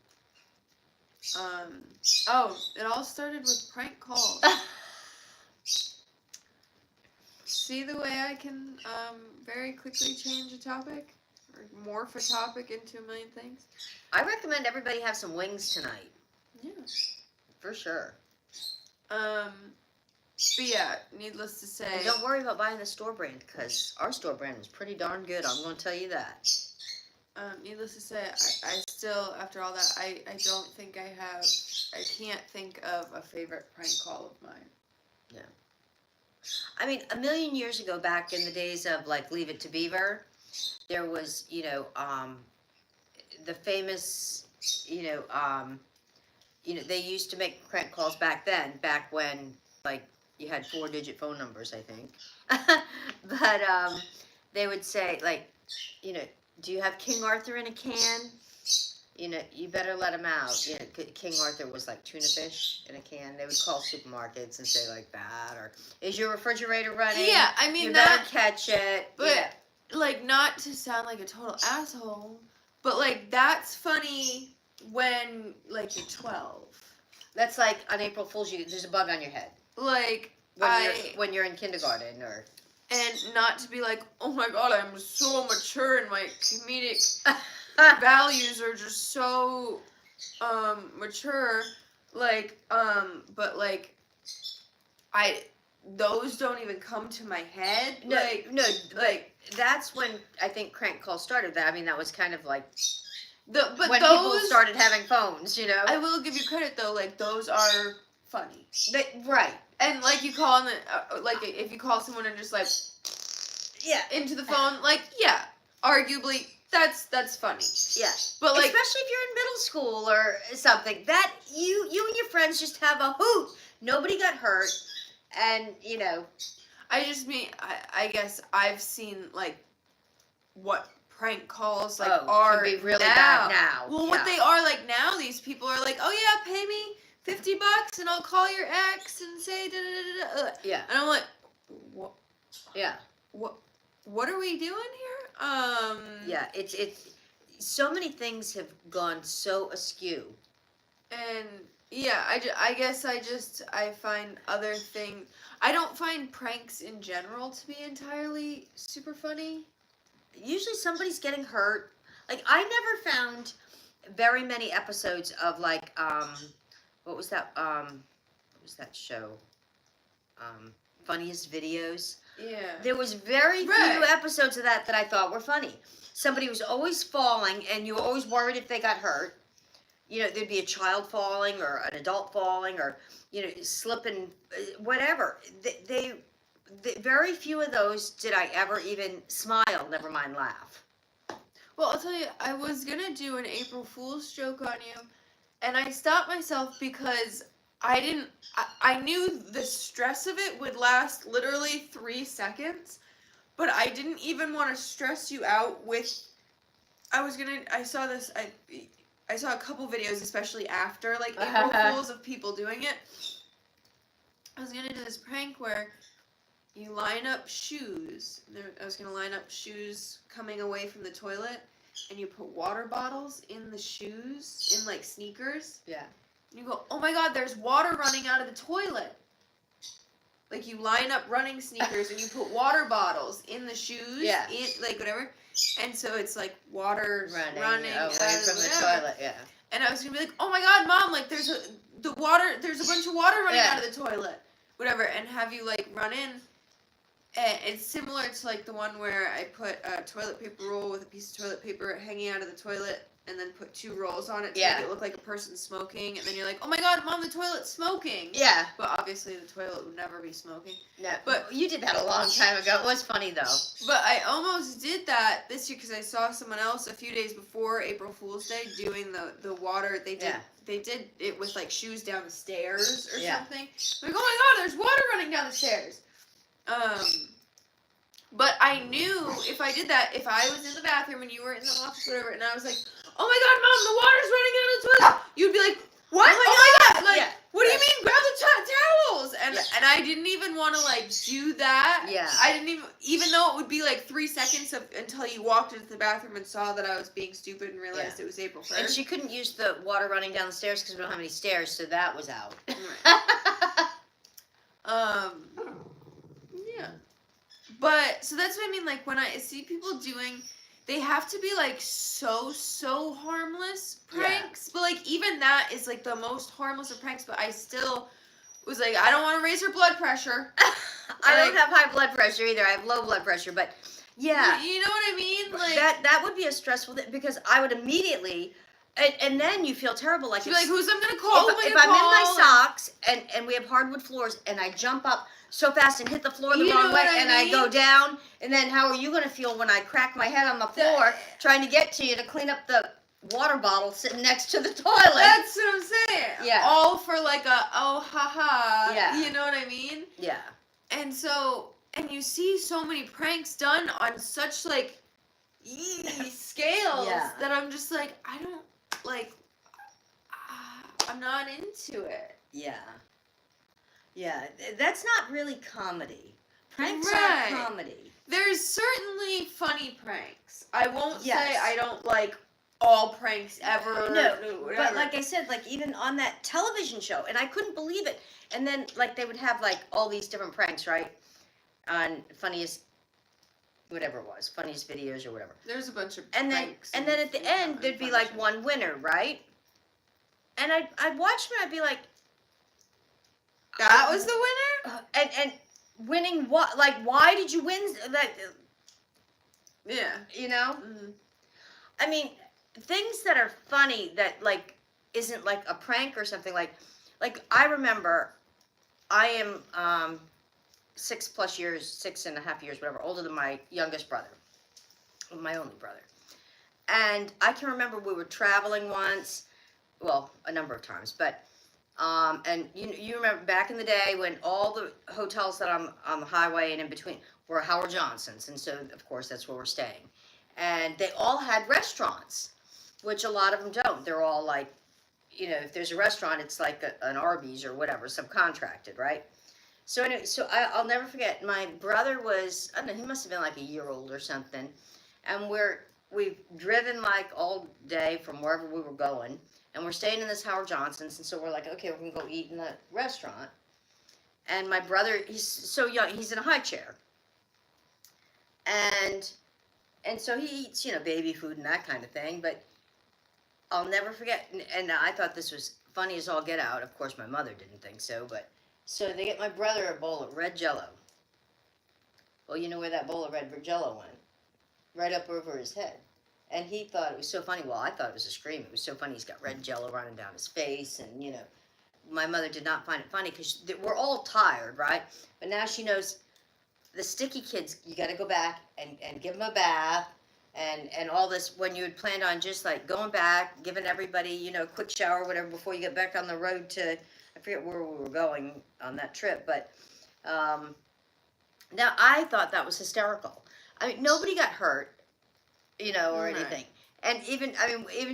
Oh, it all started with prank calls. See the way I can very quickly change a topic or morph a topic into a million things? I recommend everybody have some wings tonight. Yeah. For sure. But yeah, needless to say. And don't worry about buying the store brand, because our store brand was pretty darn good. I'm going to tell you that. Needless to say, I still, after all that, I don't think I can't think of a favorite prank call of mine. Yeah. I mean, a million years ago, back in the days of, like, Leave It to Beaver, there was, you know, the famous, you know, they used to make prank calls back then, back when, like, you had 4-digit phone numbers, I think. But they would say, like, you know, do you have King Arthur in a can? You know, you better let him out. You know, King Arthur was like tuna fish in a can. They would call supermarkets and say like that. Or, is your refrigerator running? Yeah, I mean, you that, better catch it. But, yeah. like, not to sound like a total asshole, but, like, that's funny when, like, you're 12. That's like on April Fool's, there's a bug on your head. Like, when you're in kindergarten or... And not to be like, oh my god, I'm so mature and my comedic values are just so mature. Like, but like, those don't even come to my head. No, like that's when I think crank calls started. That, I mean, that was kind of like but when people started having phones, you know. I will give you credit though, like those are funny. Right. And like you call them, like if you call someone and just like, yeah, into the phone, like yeah, arguably that's funny. Yeah. But like, especially if you're in middle school or something, that you and your friends just have a hoot. Nobody got hurt, and you know. I just mean, I guess I've seen like what prank calls like are can be really now. bad now. Well, what they are like now, these people are like, oh yeah, pay me $50 and I'll call your ex and say da da da da. Yeah. And I'm like, what? Yeah. What are we doing here? Yeah, it's so many things have gone so askew. And yeah, I guess I find other things. I don't find pranks in general to be entirely super funny. Usually somebody's getting hurt. Like, I never found very many episodes of like what was that show? Funniest Videos. Yeah. There was very few episodes of that I thought were funny. Somebody was always falling, and you were always worried if they got hurt. You know, there'd be a child falling or an adult falling or, you know, slipping, whatever. They very few of those did I ever even smile, never mind laugh. Well, I'll tell you, I was going to do an April Fool's joke on you, and I stopped myself because I knew the stress of it would last literally 3 seconds, but I didn't even want to stress you out with, I saw a couple videos, especially after, like, April Fools of people doing it. I was going to do this prank where you line up shoes. I was going to line up shoes coming away from the toilet, and you put water bottles in the shoes, in, like, sneakers. Yeah. And you go, oh my god, there's water running out of the toilet. Like, you line up running sneakers and you put water bottles in the shoes, like whatever. And so it's like water running away from the toilet, yeah. And I was gonna be like, oh my god, mom, like there's a bunch of water running out of the toilet, whatever, and have you like run in. And it's similar to like the one where I put a toilet paper roll with a piece of toilet paper hanging out of the toilet, and then put 2 rolls on it to make it look like a person smoking, and then you're like, oh my god, mom, the toilet's smoking. Yeah. But obviously the toilet would never be smoking. No, but you did that a long time ago. It was funny though. But I almost did that this year because I saw someone else a few days before April Fool's Day doing the water. They did it with like shoes down the stairs or something. Like, oh my god, there's water running down the stairs. But I knew if I did that, if I was in the bathroom and you were in the office or whatever, and I was like, oh my god, mom, the water's running out of the toilet, you'd be like, what? Oh my god! Like, what do you mean? Grab the towels! And I didn't even want to, like, do that. Yeah. I didn't even though it would be, like, 3 seconds until you walked into the bathroom and saw that I was being stupid and realized it was April 1st. And she couldn't use the water running down the stairs because we don't have any stairs, so that was out. Yeah. But, so that's what I mean, like, when I see people doing, they have to be, like, so harmless pranks. But, like, even that is, like, the most harmless of pranks, but I still was like, I don't want to raise her blood pressure. I don't have high blood pressure either. I have low blood pressure, but, yeah. You know what I mean? Like, that would be a stressful thing, because I would immediately... And then you feel terrible. Like, like, who's I'm going to call? If I'm in my socks, and we have hardwood floors, and I jump up so fast and hit the floor the wrong way, and I go down, and then how are you going to feel when I crack my head on the floor trying to get to you to clean up the water bottle sitting next to the toilet. That's what I'm saying. Yeah. All for like a, oh, haha. Yeah. You know what I mean? Yeah. And so, and you see so many pranks done on such like scales that I'm just like, I don't, like, I'm not into it. Yeah. Yeah. That's not really comedy. Pranks Right. are comedy. There's certainly funny pranks. I won't Yes. say I don't like all pranks ever. No, whatever. but like I said, like even on that television show, and I couldn't believe it. And then like they would have like all these different pranks, right? On funniest, whatever it was, funniest videos or whatever. There's a bunch of And pranks. then at the end there'd be like one winner, right? And I'd watch them and I'd be like, that was the winner? And winning what? Like, why did you win that? Yeah. You know? Mm-hmm. I mean, things that are funny that like isn't like a prank or something like I remember I am 6+ years, 6.5 years, whatever, older than my youngest brother, my only brother. And I can remember we were traveling once, well, a number of times, but and you remember back in the day when all the hotels that on the highway and in between were Howard Johnson's, and so of course that's where we're staying. And they all had restaurants, which a lot of them don't. They're all like, you know, if there's a restaurant, it's like an Arby's or whatever, subcontracted, right? So anyway, so I'll never forget. My brother was, I don't know, he must have been like a year old or something, and we've driven like all day from wherever we were going, and we're staying in this Howard Johnson's, and so we're like, okay, we're gonna go eat in the restaurant. And my brother, he's so young, he's in a high chair, and so he eats, you know, baby food and that kind of thing. But I'll never forget, and I thought this was funny as all get out. Of course, my mother didn't think so, but so they get my brother a bowl of red Jello. Well, you know where that bowl of red Jello went? Right up over his head. And he thought it was so funny. Well, I thought it was a scream. It was so funny. He's got red Jello running down his face, and you know, my mother did not find it funny because we're all tired, right? But now she knows the sticky kids. You got to go back and give them a bath, and all this when you had planned on just like going back, giving everybody, you know, a quick shower or whatever before you get back on the road to, I forget where we were going on that trip, but now I thought that was hysterical. I mean, nobody got hurt, you know, or anything. And even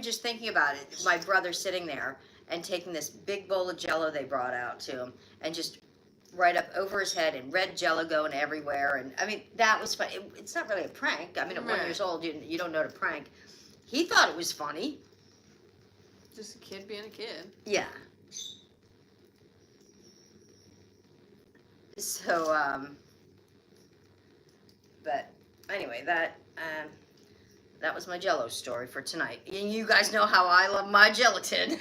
just thinking about it, my brother sitting there and taking this big bowl of Jello they brought out to him and just right up over his head and red Jello going everywhere. And I mean, that was fun. It's not really a prank. I mean, at 1 year old, you don't know to prank. He thought it was funny. Just a kid being a kid. Yeah. So, but anyway, that was my Jello story for tonight. And you guys know how I love my gelatin.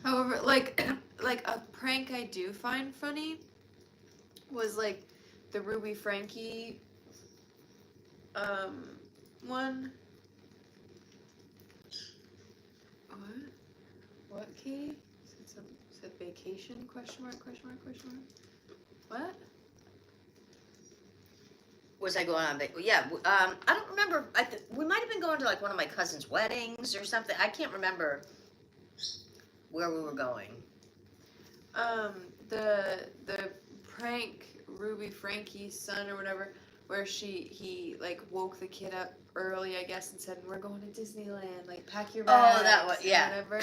However, like a prank I do find funny was like the Ruby Frankie one. What, Katie? Said vacation? Question mark? What? Was I going on? Yeah, I don't remember. We might have been going to like one of my cousin's weddings or something. I can't remember where we were going. The prank Ruby Frankie's son or whatever, where he like woke the kid up early, I guess, and said, "We're going to Disneyland. Like, pack your bags." Oh, that was, yeah. Whatever.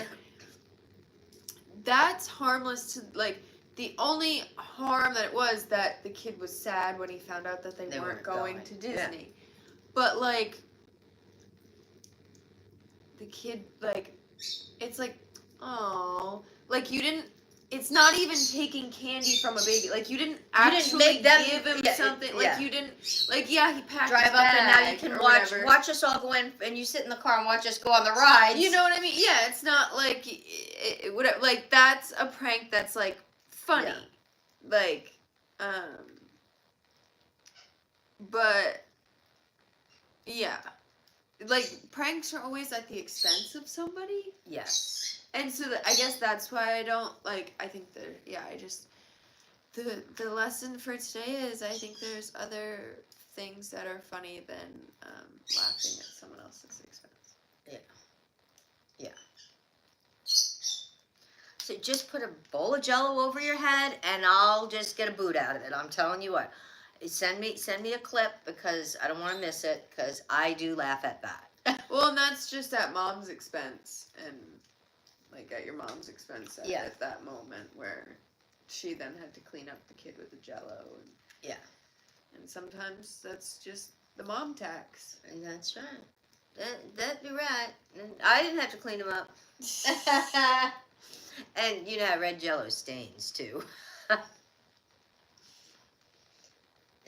That's harmless to like. The only harm that it was that the kid was sad when he found out that they weren't going to Disney. Yeah. But like the kid, like, it's like, oh, like you didn't. It's not even taking candy from a baby. Like you didn't actually give him something. Like you didn't. Like he packed drive his up bag and now you can watch us all go in and you sit in the car and watch us go on the rides. You know what I mean? Yeah, it's not like it would like that's a prank that's like funny. Yeah. Like but yeah. Like pranks are always at the expense of somebody. Yes. And so I guess that's why I don't like. I think the lesson for today is I think there's other things that are funny than laughing at someone else's expense. Yeah. just put a bowl of Jell-O over your head, and I'll just get a boot out of it. I'm telling you what. Send me a clip because I don't want to miss it because I do laugh at that. Well, and that's just at mom's expense, and like at your mom's expense at that moment where she then had to clean up the kid with the Jell-O. And, and sometimes that's just the mom tax. And that's right. That'd be right. And I didn't have to clean them up. And you know, I red Jell-O stains too.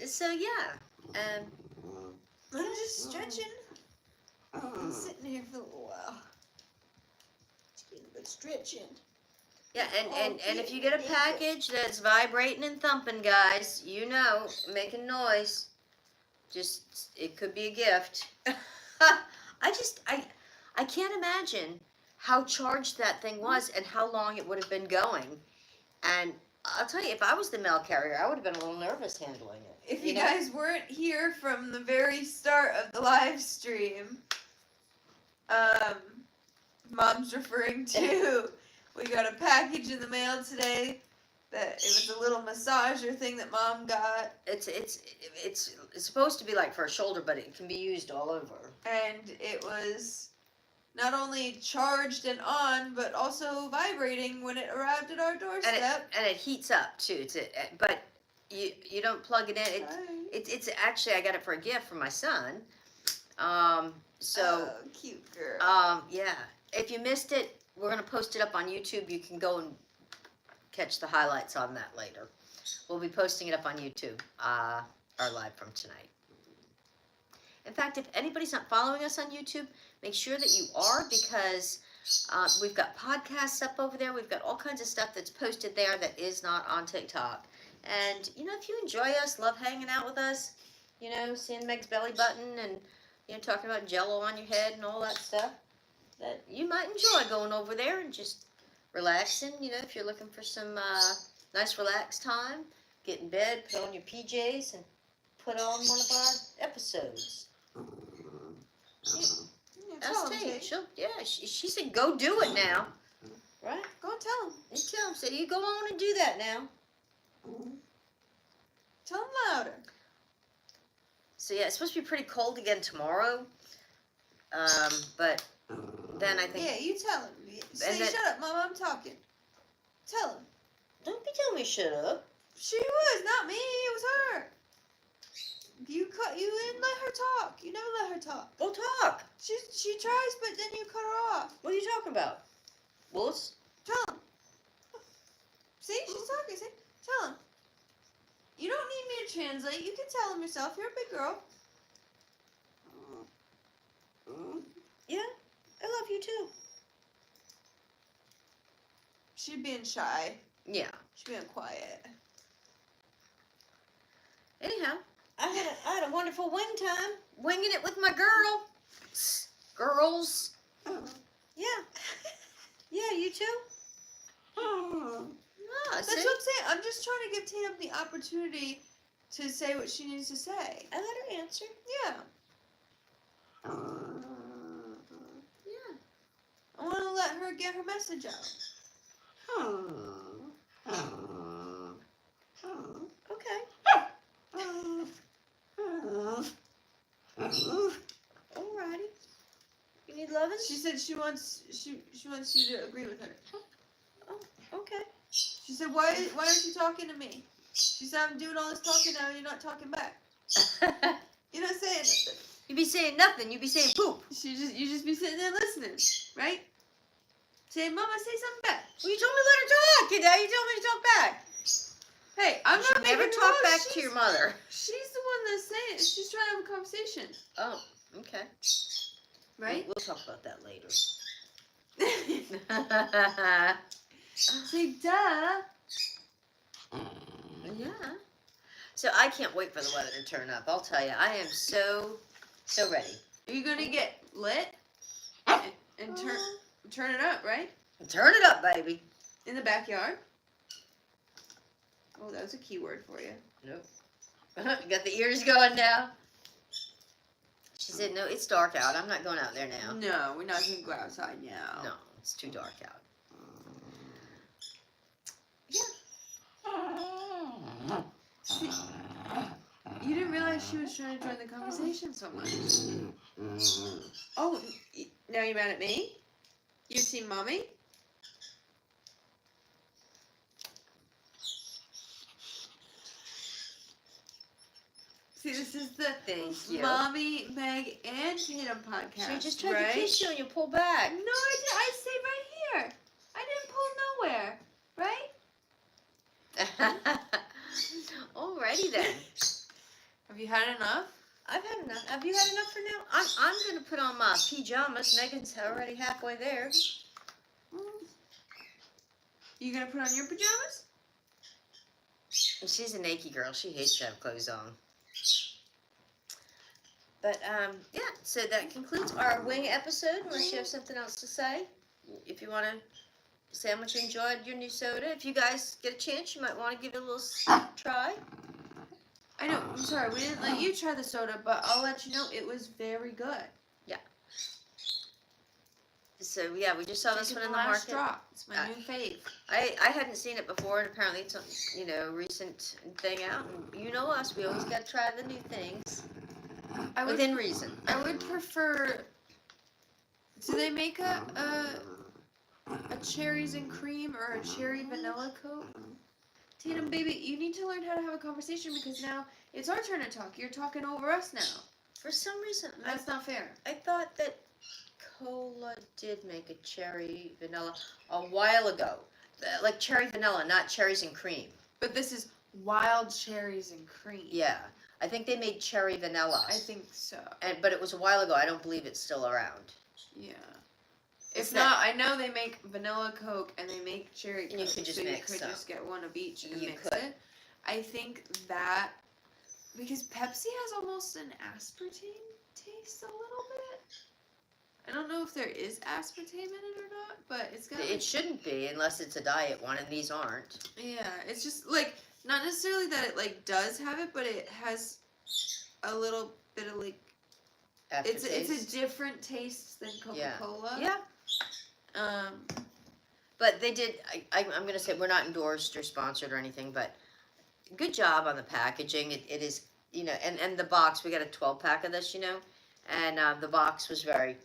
So yeah, I'm just stretching. I'm sitting here for a little while. Just getting a good stretching. Yeah, and if you get a package that's vibrating and thumping, guys, you know, making noise, just it could be a gift. I can't imagine how charged that thing was and how long it would have been going. And I'll tell you, if I was the mail carrier, I would have been a little nervous handling it. If you guys weren't here from the very start of the live stream, Mom's referring to, we got a package in the mail today that it was a little massager thing that Mom got. It's supposed to be like for a shoulder, but it can be used all over. And it was not only charged and on, but also vibrating when it arrived at our doorstep. And it heats up too. But you don't plug it in. It's actually, I got it for a gift from my son. So cute girl. Yeah. If you missed it, we're gonna post it up on YouTube. You can go and catch the highlights on that later. We'll be posting it up on YouTube. Our live from tonight. In fact, if anybody's not following us on YouTube, make sure that you are, because we've got podcasts up over there. We've got all kinds of stuff that's posted there that is not on TikTok. And, you know, if you enjoy us, love hanging out with us, you know, seeing Meg's belly button and, you know, talking about Jell-O on your head and all that stuff, that you might enjoy going over there and just relaxing, you know, if you're looking for some nice relaxed time, get in bed, put on your PJs, and put on one of our episodes. She said go do it now. Right? Go and tell him. You tell him. Say, you go on and do that now. Tell him louder. So yeah, it's supposed to be pretty cold again tomorrow. But then I think... Yeah, you tell him. Say, shut up, Mom, I'm talking. Tell him. Don't be telling me shut up. She was, not me. It was her. You didn't let her talk. You never let her talk. Go talk. She tries, but then you cut her off. What are you talking about? Willis? Tell him. See, she's talking. See, tell him. You don't need me to translate. You can tell him yourself. You're a big girl. Yeah, I love you too. She's being shy. Yeah. She's being quiet. Anyhow, I had a wonderful wing time. Winging it with my girl. Girls. Yeah. Yeah, you too? That's what I'm saying. I'm just trying to give Tatum the opportunity to say what she needs to say. I let her answer. Yeah. Yeah. I want to let her get her message out. Okay. Alrighty. You need loving? She said she wants you to agree with her. Oh, okay. She said, why aren't you talking to me? She said, I'm doing all this talking now and you're not talking back. You're not saying nothing. You be saying nothing. You be saying poop. You just be sitting there listening, right? Saying, Mama, say something back. Well, you told me to let her talk. You know, you told me to talk back. Hey, I'm not making never talk back to your mother. She's the one that's saying it. She's trying to have a conversation. Oh, okay. Right? We'll talk about that later. Say, duh. Yeah. So I can't wait for the weather to turn up. I'll tell you, I am so ready. Are you gonna get lit and turn it up, right? Turn it up, baby. In the backyard. Oh, that was a key word for you. Nope. You got the ears going now. She said, no, it's dark out. I'm not going out there now. No, we're not gonna go outside now. No, it's too dark out. See, you didn't realize she was trying to join the conversation so much. Oh, now you're mad at me? You team mommy? See, this is the Mommy, Meg, and Tatum podcast. She just tried to kiss you and you pull back. No, I did. I stayed right here. I didn't pull nowhere. Right? Alrighty then. Have you had enough? I've had enough. Have you had enough for now? I'm gonna put on my pajamas. Megan's already halfway there. You gonna put on your pajamas? She's a naked girl. She hates to have clothes on. But yeah. So that concludes our wing episode. Unless you have something else to say, if you want to say how much you enjoyed your new soda. If you guys get a chance, you might want to give it a little try. I know, I'm sorry, we didn't let you try the soda, but I'll let you know it was very good. Yeah. So, yeah, we just saw this one in the market. Drop. It's my new fave. I hadn't seen it before, and apparently it's a, recent thing out. And you know us, we always got to try the new things. Within reason. I would prefer, do they make a cherries and cream or a cherry vanilla Coke? Tatum, baby, you need to learn how to have a conversation because now it's our turn to talk. You're talking over us now. For some reason, that's not fair. I thought that Cola did make a cherry vanilla a while ago. Like cherry vanilla, not cherries and cream. But this is wild cherries and cream. Yeah. I think they made cherry vanilla. I think so. But it was a while ago. I don't believe it's still around. Yeah. If not, I know they make vanilla Coke and they make cherry Coke. And you could just mix you could them. just get one of each and mix could. it. I think that, because Pepsi has almost an aspartame taste a little bit. I don't know if there is aspartame in it or not, but it's got... It shouldn't be unless it's a diet one, and these aren't. Yeah, it's just, like, not necessarily that it, like, does have it, but it has a little bit of, like... It's a different taste than Coca-Cola. Yeah. But they did, I'm going to say, we're not endorsed or sponsored or anything, but good job on the packaging. It is, and the box, we got a 12-pack of this, and the box was very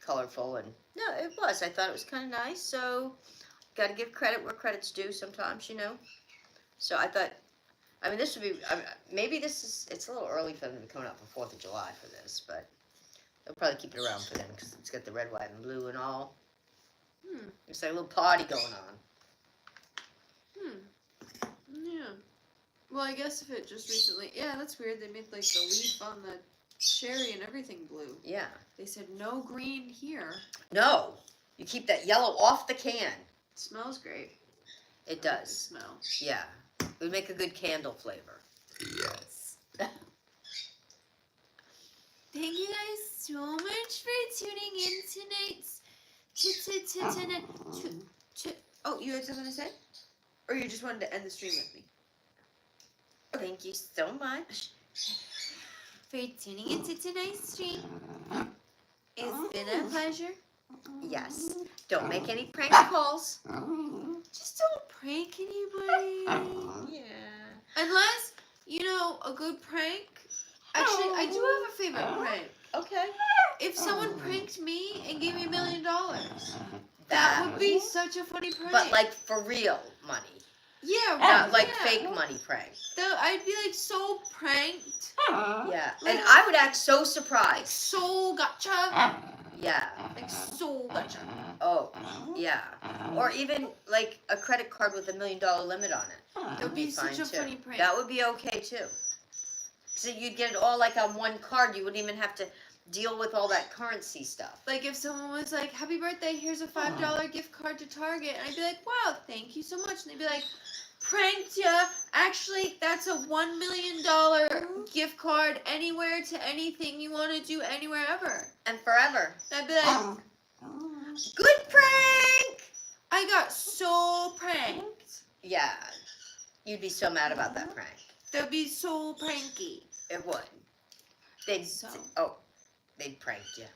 colorful, and no, it was. I thought it was kind of nice, so got to give credit where credit's due sometimes, So I thought, this would be, maybe it's a little early for them to be coming out for 4th of July for this, but they'll probably keep it around for them because it's got the red, white, and blue and all. It's like a little party going on. Yeah. Well, I guess if it just recently... Yeah, that's weird. They made, like, the leaf on the cherry and everything blue. Yeah. They said no green here. No. You keep that yellow off the can. It smells great. It does. Smell. Yeah. It would make a good candle flavor. Yes. Thank you guys so much for tuning in tonight's... Oh, you had something to say? Or you just wanted to end the stream with me? Okay. Thank you so much for tuning into tonight's stream. It's been a pleasure. Yes. Don't make any prank calls. Just don't prank anybody. Yeah. Unless, a good prank. Actually, I do have a favorite prank. Okay. If someone pranked me and gave me $1 million, that would be such a funny prank. But like for real money. Yeah, right. Not like fake money prank. Though I'd be like so pranked. Yeah. Like, and I would act so surprised. Like so gotcha. Yeah. Like so gotcha. Oh, yeah. Or even like a credit card with $1 million limit on it. That would be such a funny prank. That would be okay too. So you'd get it all like on one card. You wouldn't even have to deal with all that currency stuff. Like if someone was like, happy birthday, here's a $5 gift card to Target. And I'd be like, wow, thank you so much. And they'd be like, pranked ya. Actually, that's a $1 million gift card anywhere to anything you want to do anywhere ever. And forever. And I'd be like, good prank! I got so pranked. Yeah. You'd be so mad about that prank. That'd be so pranky. It would. They'd prank you. Yeah.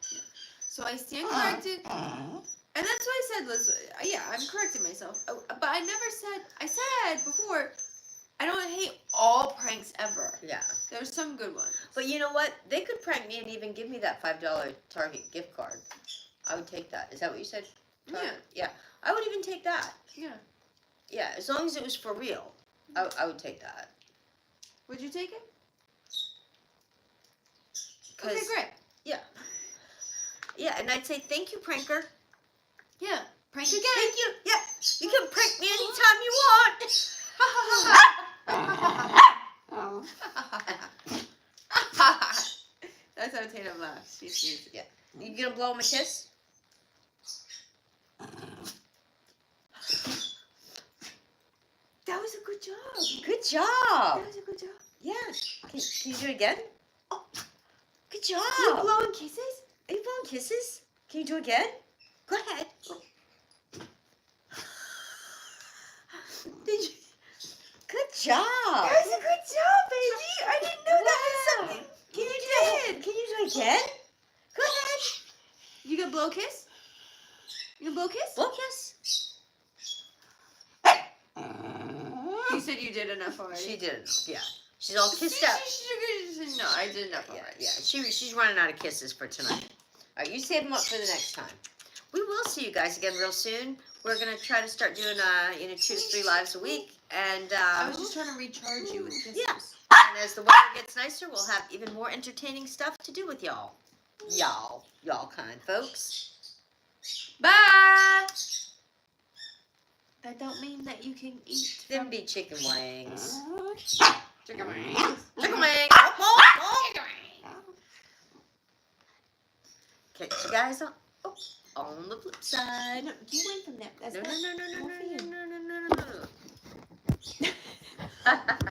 So I stand corrected. And that's what I said, Liz. Yeah, I'm correcting myself. But I said before, I don't hate all pranks ever. Yeah. There's some good ones. But you know what? They could prank me and even give me that $5 Target gift card. I would take that. Is that what you said? Target? Yeah. I would even take that. Yeah. Yeah, as long as it was for real, I would take that. Would you take it? 'Cause, okay, great. Yeah. Yeah, and I'd say, thank you, pranker. Yeah. Prank again. Thank you. Yeah, you can prank me anytime you want. That's how Tatum laughs. She sneezes. Yeah. You gonna blow him a kiss? That was a good job. Good job. That was a good job. Yeah. Can you do it again? Oh, good job. You blowing kisses? Are you blowing kisses? Can you do it again? Go ahead. Did you? Good job. That was a good job, baby. I didn't know that was something. Can you do it? Can you do it again? Go ahead. You gonna blow a kiss? You gonna blow a kiss? Blow kiss. You said you did enough already. She did. Yeah. She's all kissed out. No, I did enough already. Yeah. She's running out of kisses for tonight. All right, you save them up for the next time. We will see you guys again real soon. We're gonna try to start doing 2 to 3 lives a week, and I was just trying to recharge you with kisses. Yeah. And as the weather gets nicer, we'll have even more entertaining stuff to do with y'all. Y'all kind folks. Bye. That don't mean that you can eat Them be chicken wings. chicken wings. Chicken wings. Catch you guys on the flip side. No, you went from that. That's No. not for you. No.